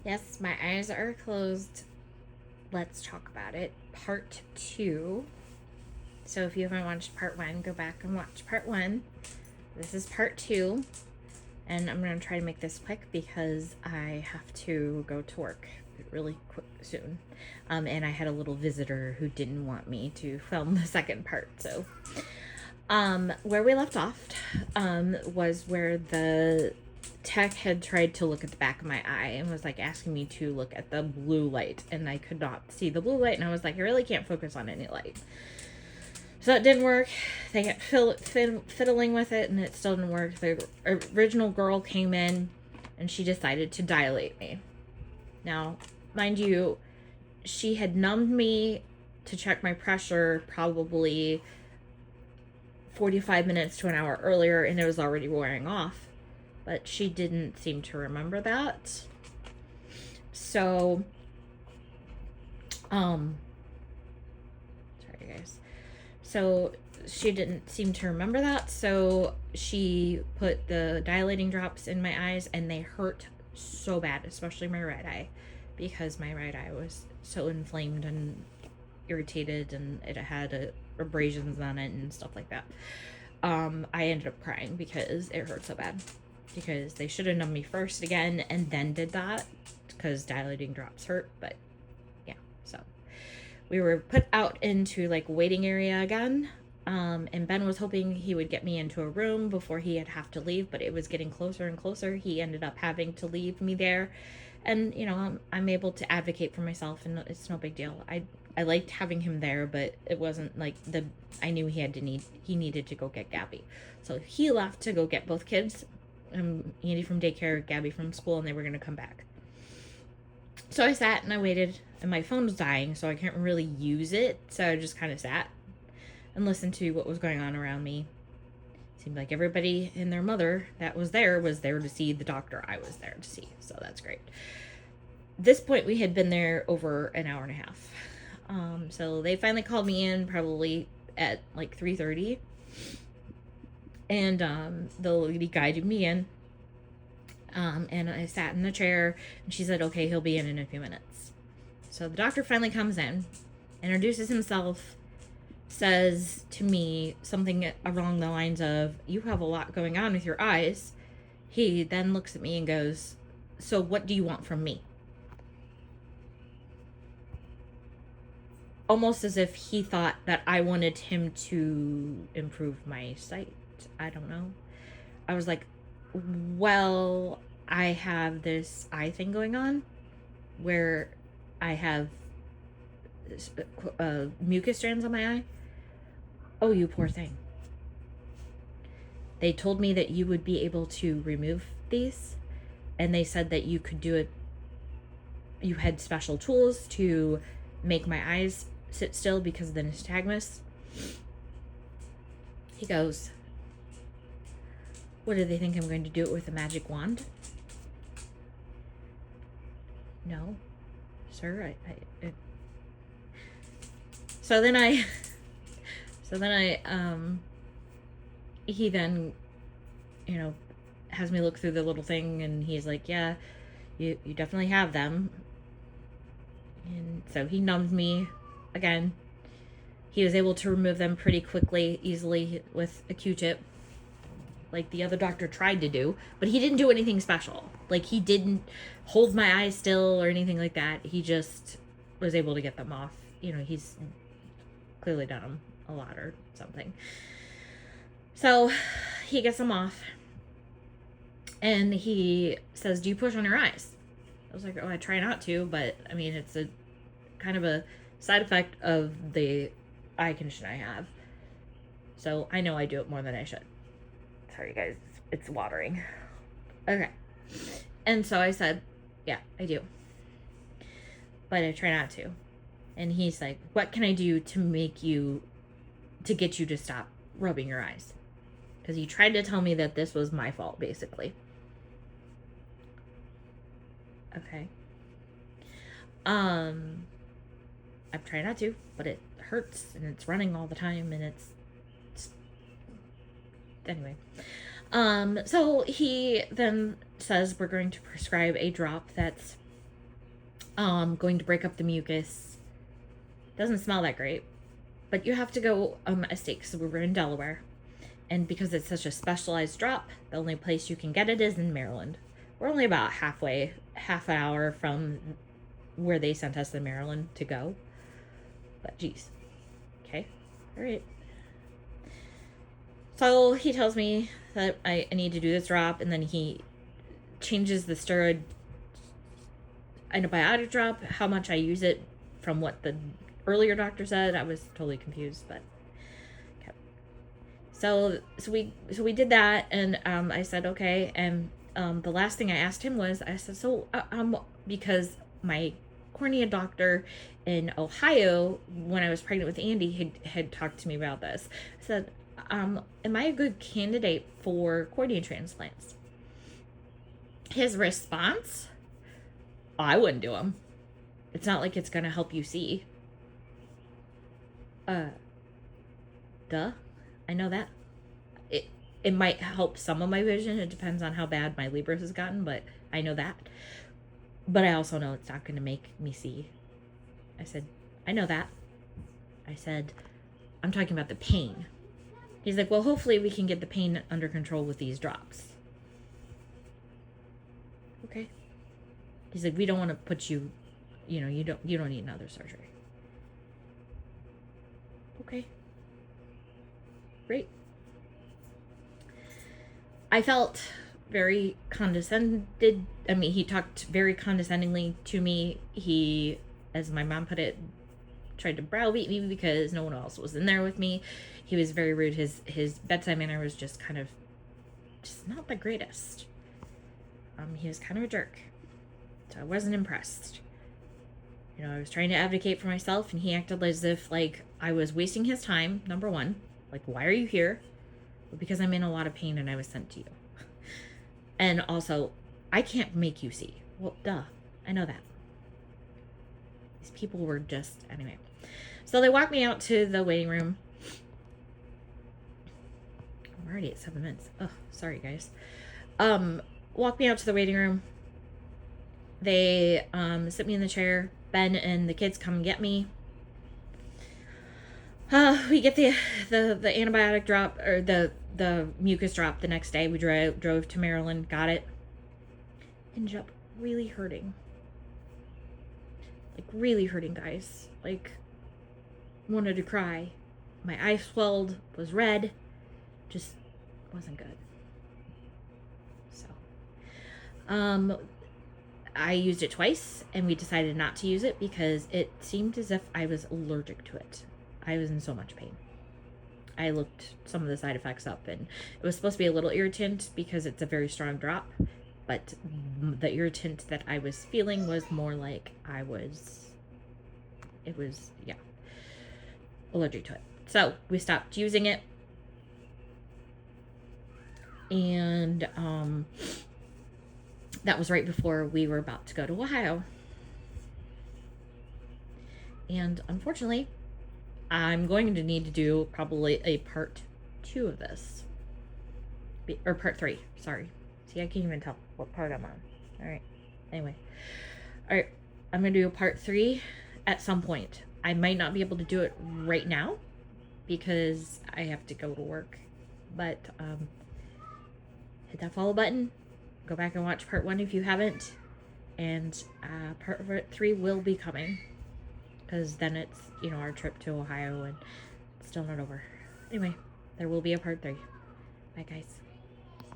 Yes, my eyes are closed. Let's talk about it. Part 2. So if you haven't watched part 1, go back and watch part 1. This is part 2. And I'm going to try to make this quick because I have to go to work really quick soon. And I had a little visitor who didn't want me to film the second part. So where we left off was where the tech had tried to look at the back of my eye and was like asking me to look at the blue light, and I could not see the blue light, and I was like, I really can't focus on any light. So it didn't work. They kept fiddling with it, and it still didn't work. The original girl came in, and she decided to dilate me. Now, mind you, she had numbed me to check my pressure probably 45 minutes to an hour earlier, and it was already wearing off. But she didn't seem to remember that. So, sorry guys. So she didn't seem to remember that. So she put the dilating drops in my eyes, and they hurt so bad, especially my right eye, because my right eye was so inflamed and irritated, and it had abrasions on it and stuff like that. I ended up crying because it hurt so bad. Because they should have numbed me first again and then did that, because dilating drops hurt. But yeah, so we were put out into like waiting area again. And Ben was hoping he would get me into a room before he'd have to leave, but it was getting closer and closer. He ended up having to leave me there, and you know, I'm able to advocate for myself, and it's no big deal. I liked having him there, but it wasn't like I knew he needed to go get Gabby, so he left to go get both kids. Andy from daycare, Gabby from school, and they were going to come back. So I sat and I waited, and my phone was dying, so I can't really use it. So I just kind of sat and listened to what was going on around me. It seemed like everybody and their mother that was there to see the doctor I was there to see. So that's great. At this point, we had been there over an hour and a half. So they finally called me in probably at like 3:30. And the lady guided me in. And I sat in the chair, and she said, okay, he'll be in a few minutes. So the doctor finally comes in, introduces himself, says to me something along the lines of, you have a lot going on with your eyes. He then looks at me and goes, so what do you want from me? Almost as if he thought that I wanted him to improve my sight. I don't know. I was like, well, I have this eye thing going on where I have mucus strands on my eye. Oh, you poor thing. They told me that you would be able to remove these, and they said that you could do it. You had special tools to make my eyes sit still because of the nystagmus. He goes, what do they think I'm going to do it with a magic wand? No, sir. So then he then, you know, has me look through the little thing, and he's like, yeah, you definitely have them. And so he numbed me again. He was able to remove them pretty quickly, easily, with a Q-tip, like the other doctor tried to do, but he didn't do anything special. Like, he didn't hold my eyes still or anything like that. He just was able to get them off. You know, he's clearly done them a lot or something. So he gets them off, and he says, do you push on your eyes? I was like, oh, I try not to, but I mean, it's a kind of a side effect of the eye condition I have. So I know I do it more than I should. Sorry, guys. It's watering. Okay. And so I said, yeah, I do. But I try not to. And he's like, what can I do to get you to stop rubbing your eyes? Because he tried to tell me that this was my fault, basically. Okay. I'm trying not to, but it hurts, and it's running all the time, and it's anyway. So he then says we're going to prescribe a drop that's going to break up the mucus. Doesn't smell that great, but you have to go a state. So we were in Delaware, and because it's such a specialized drop, the only place you can get it is in Maryland. We're only about half an hour from where they sent us in Maryland to go. But geez, okay, all right. So he tells me that I need to do this drop, and then he changes the steroid antibiotic drop, how much I use it from what the earlier doctor said. I was totally confused, but okay. So we did that, and I said okay, and the last thing I asked him was, I said, so because my cornea doctor in Ohio, when I was pregnant with Andy, had talked to me about this. I said, am I a good candidate for cornea transplants? His response, I wouldn't do them. It's not like it's gonna help you see. Duh. I know that. It might help some of my vision. It depends on how bad my Libris has gotten, but I know that. But I also know it's not gonna make me see. I said, I know that. I said, I'm talking about the pain. He's like, well, hopefully we can get the pain under control with these drops. Okay. He's like, we don't want to put you, you don't need another surgery. Okay. Great. I felt very condescended. I mean, he talked very condescendingly to me. He, as my mom put it, tried to browbeat me because no one else was in there with me. He was very rude. His bedside manner was just not the greatest. He was kind of a jerk. So I wasn't impressed. I was trying to advocate for myself, and he acted as if, like, I was wasting his time, number one. Like, why are you here? Well, because I'm in a lot of pain and I was sent to you. And also, I can't make you see. Well, duh. I know that. These people were just... Anyway. So they walked me out to the waiting room. I'm already at 7 minutes. Oh, sorry, guys. Walked me out to the waiting room. They sit me in the chair. Ben and the kids come and get me. We get the antibiotic drop, or the mucus drop the next day. We drove to Maryland, got it. Ended up really hurting. Like, really hurting, guys. Like, wanted to cry. My eye swelled, was red. Just wasn't good. So, I used it twice, and we decided not to use it because it seemed as if I was allergic to it. I was in so much pain. I looked some of the side effects up, and it was supposed to be a little irritant because it's a very strong drop, but the irritant that I was feeling was more like allergic to it. So we stopped using it, and that was right before we were about to go to Ohio. And unfortunately, I'm going to need to do probably a part 2 of this. Or part 3, sorry. See, I can't even tell what part I'm on. Alright, anyway. Alright, I'm going to do a part 3 at some point. I might not be able to do it right now because I have to go to work. But, hit that follow button. Go back and watch part 1 if you haven't. And part 3 will be coming. Because then it's, our trip to Ohio, and it's still not over. Anyway, there will be a part 3. Bye, guys.